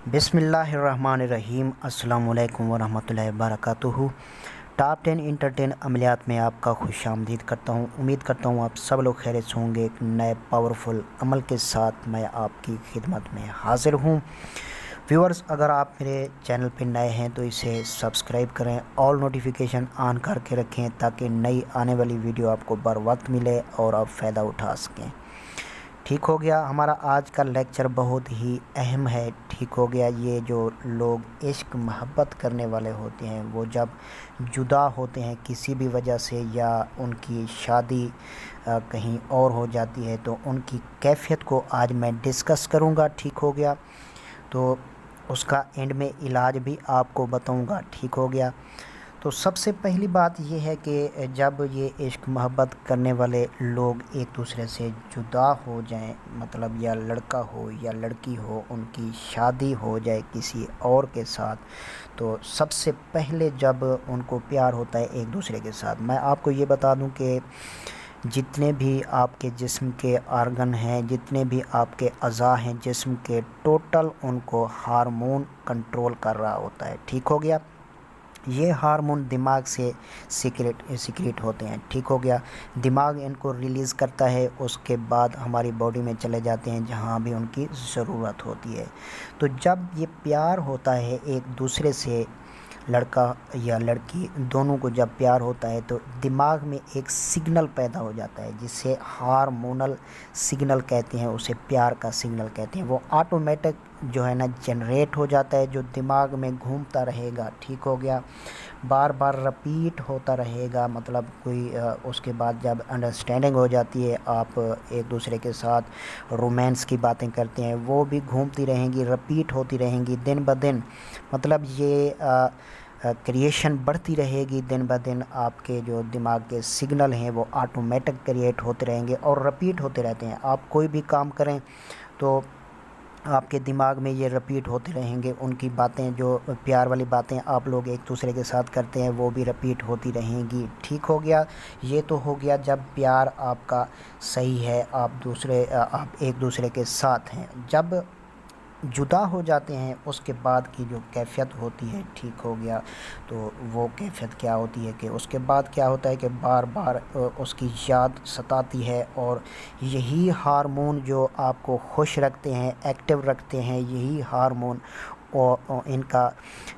बिस्मिल्लाहिर्रहमानिर्रहीम। अस्सलामु अलैकुम वरहमतुल्लाहि वबरकातुहू। टॉप 10 इंटरटेन अमलियात में आपका खुशामदीद करता हूँ। उम्मीद करता हूँ आप सब लोग खैरियत से होंगे। एक नए पावरफुल अमल के साथ मैं आपकी खिदमत में हाज़िर हूँ। व्यूअर्स, अगर आप मेरे चैनल पर नए हैं तो इसे सब्सक्राइब करें, ऑल नोटिफिकेशन ऑन करके रखें ताकि नई आने वाली वीडियो आपको बर वक्त मिले और आप फ़ायदा उठा सकें। ठीक हो गया। हमारा आज का लेक्चर बहुत ही अहम है। ठीक हो गया। ये जो लोग इश्क मोहब्बत करने वाले होते हैं वो जब जुदा होते हैं किसी भी वजह से या उनकी शादी कहीं और हो जाती है तो उनकी कैफियत को आज मैं डिस्कस करूँगा। ठीक हो गया। तो उसका एंड में इलाज भी आपको बताऊँगा। ठीक हो गया। तो सबसे पहली बात यह है कि जब ये इश्क मोहब्बत करने वाले लोग एक दूसरे से जुदा हो जाएं, मतलब या लड़का हो या लड़की हो, उनकी शादी हो जाए किसी और के साथ, तो सबसे पहले जब उनको प्यार होता है एक दूसरे के साथ, मैं आपको ये बता दूं कि जितने भी आपके जिस्म के आर्गन हैं, जितने भी आपके अज़ा हैं जिस्म के, टोटल उनको हार्मोन कंट्रोल कर रहा होता है। ठीक हो गया। ये हार्मोन दिमाग से सीक्रेट होते हैं। ठीक हो गया। दिमाग इनको रिलीज़ करता है, उसके बाद हमारी बॉडी में चले जाते हैं जहाँ भी उनकी ज़रूरत होती है। तो जब ये प्यार होता है एक दूसरे से, लड़का या लड़की दोनों को जब प्यार होता है तो दिमाग में एक सिग्नल पैदा हो जाता है जिसे हार्मोनल सिग्नल कहते हैं, उसे प्यार का सिग्नल कहते हैं। वो ऑटोमेटिक जो है ना जनरेट हो जाता है, जो दिमाग में घूमता रहेगा। ठीक हो गया। बार बार रिपीट होता रहेगा। मतलब कोई उसके बाद जब अंडरस्टैंडिंग हो जाती है, आप एक दूसरे के साथ रोमांस की बातें करते हैं, वो भी घूमती रहेंगी, रिपीट होती रहेंगी दिन ब दिन। मतलब ये क्रिएशन बढ़ती रहेगी दिन ब दिन। आपके जो दिमाग के सिग्नल हैं वो ऑटोमेटिक क्रिएट होते रहेंगे और रिपीट होते रहते हैं। आप कोई भी काम करें तो आपके दिमाग में ये रिपीट होते रहेंगे। उनकी बातें, जो प्यार वाली बातें आप लोग एक दूसरे के साथ करते हैं, वो भी रिपीट होती रहेंगी। ठीक हो गया। ये तो हो गया जब प्यार आपका सही है, आप एक दूसरे के साथ हैं। जब जुदा हो जाते हैं उसके बाद की जो कैफियत होती है, ठीक हो गया, तो वो कैफियत क्या होती है कि उसके बाद क्या होता है कि बार बार उसकी याद सताती है और यही हार्मोन जो आपको खुश रखते हैं, एक्टिव रखते हैं, यही हार्मोन और इनका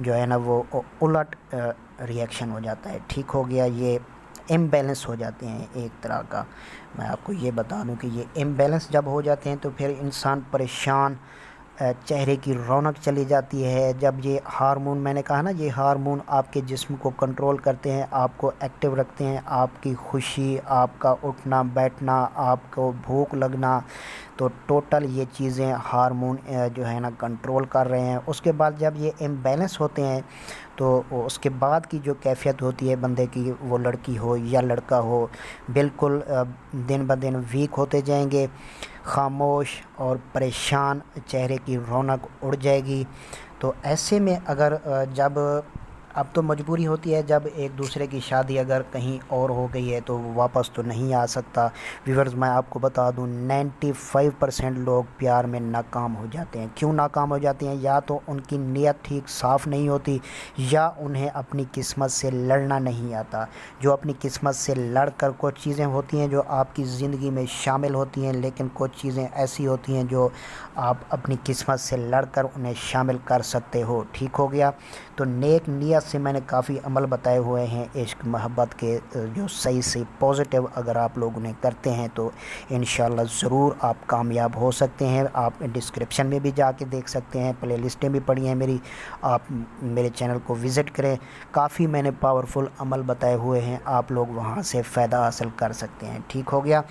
जो है ना वो उलट रिएक्शन हो जाता है। ठीक हो गया। ये इम्बैलेंस हो जाते हैं एक तरह का। मैं आपको ये बता दूं कि ये इम्बैलेंस जब हो जाते हैं तो फिर इंसान परेशान, चेहरे की रौनक चली जाती है। जब ये हार्मोन, मैंने कहा ना, ये हार्मोन आपके जिस्म को कंट्रोल करते हैं, आपको एक्टिव रखते हैं, आपकी खुशी, आपका उठना बैठना, आपको भूख लगना, तो टोटल ये चीज़ें हार्मोन जो है ना कंट्रोल कर रहे हैं। उसके बाद जब ये इम्बैलेंस होते हैं तो उसके बाद की जो कैफियत होती है बंदे की, वो लड़की हो या लड़का हो, बिल्कुल दिन ब दिन वीक होते जाएंगे, खामोश और परेशान, चेहरे की रौनक उड़ जाएगी। तो ऐसे में अगर जब अब तो मजबूरी होती है, जब एक दूसरे की शादी अगर कहीं और हो गई है तो वापस तो नहीं आ सकता। व्यूअर्स, मैं आपको बता दूं 95% लोग प्यार में नाकाम हो जाते हैं। क्यों नाकाम हो जाते हैं? या तो उनकी नीयत ठीक साफ़ नहीं होती, या उन्हें अपनी किस्मत से लड़ना नहीं आता। जो अपनी किस्मत से लड़ कर, कुछ चीज़ें होती हैं जो आपकी ज़िंदगी में शामिल होती हैं, लेकिन कुछ चीज़ें ऐसी होती हैं जो आप अपनी किस्मत से लड़ कर उन्हें शामिल कर सकते हो। ठीक हो गया। तो नेक नीयत से मैंने काफ़ी अमल बताए हुए हैं इश्क मोहब्बत के, जो सही से पॉजिटिव अगर आप लोग उन्हें करते हैं तो इंशाल्लाह ज़रूर आप कामयाब हो सकते हैं। आप डिस्क्रिप्शन में भी जाके देख सकते हैं, प्ले लिस्टें भी पड़ी हैं मेरी, आप मेरे चैनल को विज़िट करें। काफ़ी मैंने पावरफुल अमल बताए हुए हैं, आप लोग वहाँ से फ़ायदा हासिल कर सकते हैं। ठीक हो गया।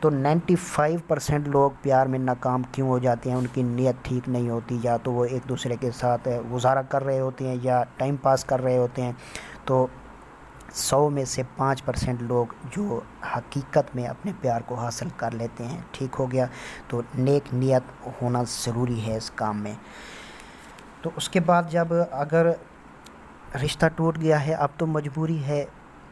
तो 95% लोग प्यार में नाकाम क्यों हो जाते हैं? उनकी नीयत ठीक नहीं होती, या तो वो एक दूसरे के साथ गुजारा कर रहे होते हैं या टाइम पास कर रहे होते हैं। तो 100 में से 5% लोग जो हकीकत में अपने प्यार को हासिल कर लेते हैं। ठीक हो गया। तो नेक नीयत होना ज़रूरी है इस काम में। तो उसके बाद जब अगर रिश्ता टूट गया है, अब तो मजबूरी है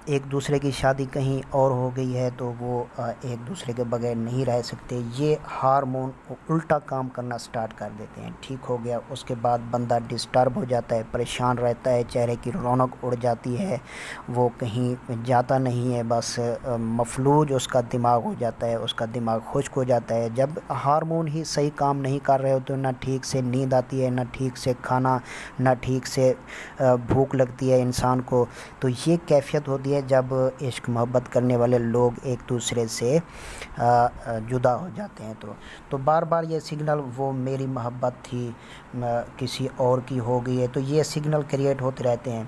ایک دوسرے کی شادی کہیں اور ہو گئی ہے تو وہ ایک دوسرے کے بغیر نہیں رہ سکتے، یہ ہارمون الٹا کام کرنا سٹارٹ کر دیتے ہیں، ٹھیک ہو گیا۔ اس کے بعد بندہ ڈسٹرب ہو جاتا ہے، پریشان رہتا ہے، چہرے کی رونق اڑ جاتی ہے، وہ کہیں جاتا نہیں ہے، بس مفلوج اس کا دماغ ہو جاتا ہے، اس کا دماغ خشک ہو جاتا ہے۔ جب ہارمون ہی صحیح کام نہیں کر رہے ہو تو نہ ٹھیک سے نیند آتی ہے، نہ ٹھیک سے کھانا، نہ ٹھیک سے بھوک لگتی ہے انسان کو۔ تو یہ کیفیت ہوتی ہے جب عشق محبت کرنے والے لوگ ایک دوسرے سے جدا ہو جاتے ہیں۔ تو بار بار یہ سگنل، وہ میری محبت تھی کسی اور کی ہو گئی ہے، تو یہ سگنل کریٹ ہوتے رہتے ہیں۔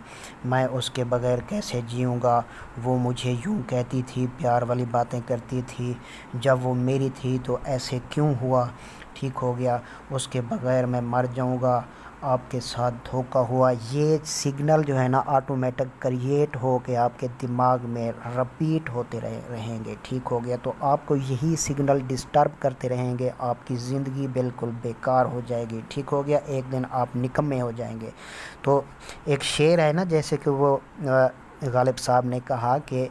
میں اس کے بغیر کیسے جیوں گا، وہ مجھے یوں کہتی تھی، پیار والی باتیں کرتی تھی، جب وہ میری تھی تو ایسے کیوں ہوا، ٹھیک ہو گیا، اس کے بغیر میں مر جاؤں گا، آپ کے ساتھ دھوکہ ہوا۔ یہ سگنل جو ہے نا آٹومیٹک کریٹ ہو کے آپ کے دماغ میں رپیٹ ہوتے رہیں گے، ٹھیک ہو گیا۔ تو آپ کو یہی سگنل ڈسٹرب کرتے رہیں گے، آپ کی زندگی بالکل بیکار ہو جائے گی، ٹھیک ہو گیا، ایک دن آپ نکمے ہو جائیں گے۔ تو ایک شعر ہے نا، جیسے کہ وہ غالب صاحب نے کہا کہ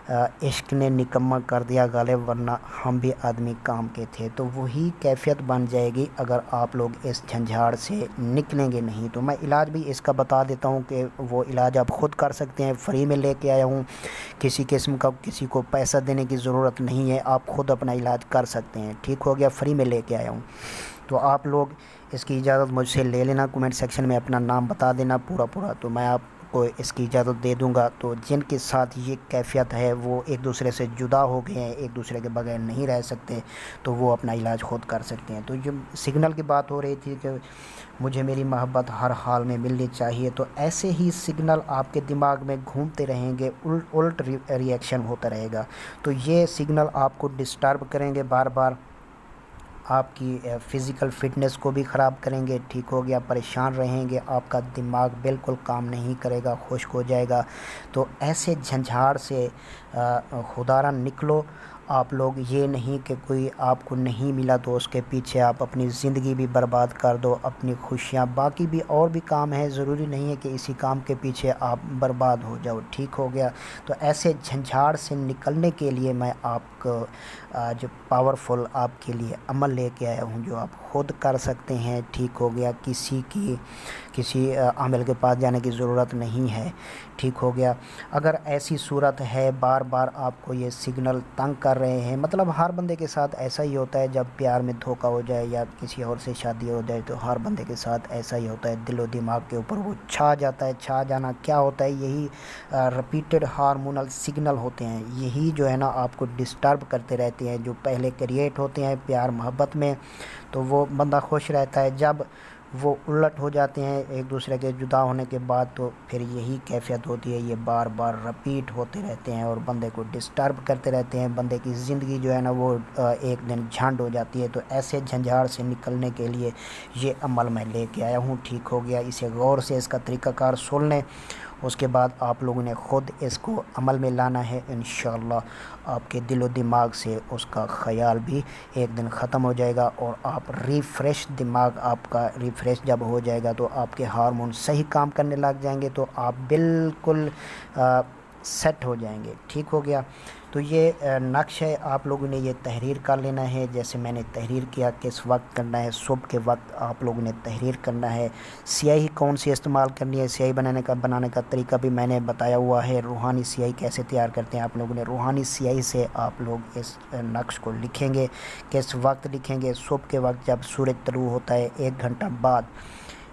عشق نے نکمہ کر دیا غالب، ورنہ ہم بھی آدمی کام کے تھے۔ تو وہی کیفیت بن جائے گی اگر آپ لوگ اس جھنجھاڑ سے نکلیں گے نہیں۔ تو میں علاج بھی اس کا بتا دیتا ہوں کہ وہ علاج آپ خود کر سکتے ہیں، فری میں لے کے آیا ہوں، کسی قسم کا کسی کو پیسہ دینے کی ضرورت نہیں ہے، آپ خود اپنا علاج کر سکتے ہیں، ٹھیک ہو گیا، فری میں لے کے آیا ہوں۔ تو آپ لوگ اس کی اجازت مجھ سے لے لینا، کومنٹ سیکشن میں اپنا نام بتا دینا پورا، تو میں آپ کو اس کی اجازت دے دوں گا۔ تو جن کے ساتھ یہ کیفیت ہے وہ ایک دوسرے سے جدا ہو گئے ہیں، ایک دوسرے کے بغیر نہیں رہ سکتے، تو وہ اپنا علاج خود کر سکتے ہیں۔ تو جو سگنل کی بات ہو رہی تھی کہ مجھے میری محبت ہر حال میں ملنی چاہیے، تو ایسے ہی سگنل آپ کے دماغ میں گھومتے رہیں گے، الٹ ری ایکشن ہوتا رہے گا۔ تو یہ سگنل آپ کو ڈسٹرب کریں گے بار بار، آپ کی فزیکل فٹنس کو بھی خراب کریں گے، ٹھیک ہو گیا، پریشان رہیں گے، آپ کا دماغ بالکل کام نہیں کرے گا، خشک ہو جائے گا۔ تو ایسے جھنجھاڑ سے خدارا نکلو آپ لوگ، یہ نہیں کہ کوئی آپ کو نہیں ملا تو اس کے پیچھے آپ اپنی زندگی بھی برباد کر دو، اپنی خوشیاں، باقی بھی اور بھی کام ہے، ضروری نہیں ہے کہ اسی کام کے پیچھے آپ برباد ہو جاؤ، ٹھیک ہو گیا۔ تو ایسے جھنجھاڑ سے نکلنے کے لیے میں آپ کو جو پاورفل آپ کے لیے عمل لے کے آیا ہوں، جو آپ خود کر سکتے ہیں، ٹھیک ہو گیا، کسی عامل کے پاس جانے کی ضرورت نہیں ہے، ٹھیک ہو گیا۔ اگر ایسی صورت ہے بار بار آپ کو یہ سگنل تنگ کر رہے ہیں، مطلب ہر بندے کے ساتھ ایسا ہی ہوتا ہے، جب پیار میں دھوکہ ہو جائے یا کسی اور سے شادی ہو جائے تو ہر بندے کے ساتھ ایسا ہی ہوتا ہے، دل و دماغ کے اوپر وہ چھا جاتا ہے۔ چھا جانا کیا ہوتا ہے؟ یہی رپیٹڈ ہارمونل سگنل ہوتے ہیں، یہی جو ہے نا آپ کو ڈسٹرب کرتے رہتے ہیں، جو پہلے کریٹ ہوتے ہیں پیار محبت میں، تو وہ بندہ خوش رہتا ہے۔ جب وہ الٹ ہو جاتے ہیں ایک دوسرے کے جدا ہونے کے بعد، تو پھر یہی کیفیت ہوتی ہے، یہ بار بار رپیٹ ہوتے رہتے ہیں اور بندے کو ڈسٹرب کرتے رہتے ہیں، بندے کی زندگی جو ہے نا وہ ایک دن جھنڈ ہو جاتی ہے۔ تو ایسے جھنجھاڑ سے نکلنے کے لیے یہ عمل میں لے کے آیا ہوں، ٹھیک ہو گیا۔ اسے غور سے اس کا طریقہ کار سن لیں، اس کے بعد آپ لوگوں نے خود اس کو عمل میں لانا ہے، انشاءاللہ آپ کے دل و دماغ سے اس کا خیال بھی ایک دن ختم ہو جائے گا، اور آپ ریفریش، دماغ آپ کا ریفریش جب ہو جائے گا تو آپ کے ہارمون صحیح کام کرنے لگ جائیں گے، تو آپ بالکل سیٹ ہو جائیں گے، ٹھیک ہو گیا۔ تو یہ نقش ہے، آپ لوگوں نے یہ تحریر کر لینا ہے، جیسے میں نے تحریر کیا، کس وقت کرنا ہے، صبح کے وقت آپ لوگوں نے تحریر کرنا ہے۔ سیاہی کون سی استعمال کرنی ہے، سیاہی بنانے کا طریقہ بھی میں نے بتایا ہوا ہے، روحانی سیاہی کیسے تیار کرتے ہیں آپ لوگوں نے، روحانی سیاہی سے آپ لوگ اس نقش کو لکھیں گے۔ کس وقت لکھیں گے؟ صبح کے وقت جب سورج طلوع ہوتا ہے 1 گھنٹہ بعد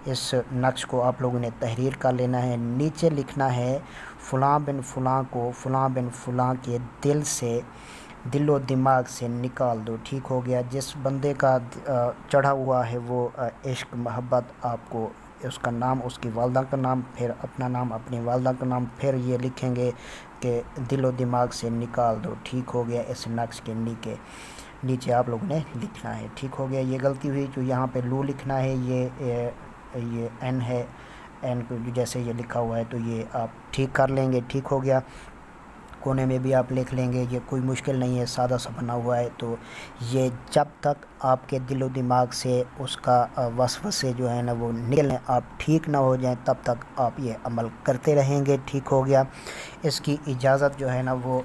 اس نقش کو آپ لوگوں نے تحریر کر لینا ہے۔ نیچے لکھنا ہے فلاں بن فلاں کو فلاں بن فلاں کے دل سے، دل و دماغ سے نکال دو، ٹھیک ہو گیا۔ جس بندے کا چڑھا ہوا ہے وہ عشق محبت، آپ کو اس کا نام، اس کی والدہ کا نام، پھر اپنا نام، اپنی والدہ کا نام، پھر یہ لکھیں گے کہ دل و دماغ سے نکال دو، ٹھیک ہو گیا۔ اس نقش کے نیچے آپ لوگوں نے لکھنا ہے، ٹھیک ہو گیا۔ یہ غلطی ہوئی جو یہاں پہ لو لکھنا ہے، یہ این ہے، این کو جیسے یہ لکھا ہوا ہے تو یہ آپ ٹھیک کر لیں گے، ٹھیک ہو گیا۔ कोने में भी आप लिख लेंगे। ये कोई मुश्किल नहीं है, सादा सा बना हुआ है। तो ये जब तक आपके दिलो दिमाग से उसका वसवसे जो है ना वो निकलें, आप ठीक ना हो जाएं, तब तक आप ये अमल करते रहेंगे। ठीक हो गया। इसकी इजाज़त जो है ना वो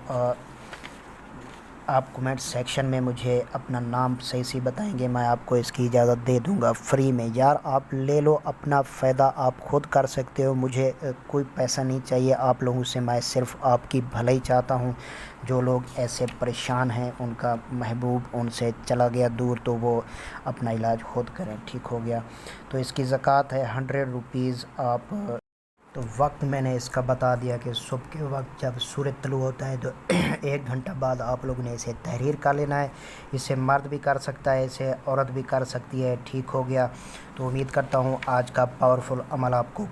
आप कमेंट सेक्शन में मुझे अपना नाम सही बताएंगे, मैं आपको इसकी इजाज़त दे दूंगा फ्री में। यार आप ले लो, अपना फ़ायदा आप खुद कर सकते हो, मुझे कोई पैसा नहीं चाहिए आप लोगों से, मैं सिर्फ आपकी भलाई चाहता हूँ। जो लोग ऐसे परेशान हैं, उनका महबूब उनसे चला गया दूर, तो वो अपना इलाज खुद करें। ठीक हो गया। तो इसकी ज़कात है 100 रुपीज़। आप तो वक्त मैंने इसका बता दिया कि सुबह के वक्त जब सूरज तलू होता है तो 1 घंटा बाद आप लोगों ने इसे तहरीर कर लेना है। इसे मर्द भी कर सकता है, इसे औरत भी कर सकती है। ठीक हो गया। तो उम्मीद करता हूँ आज का पावरफुल अमल आपको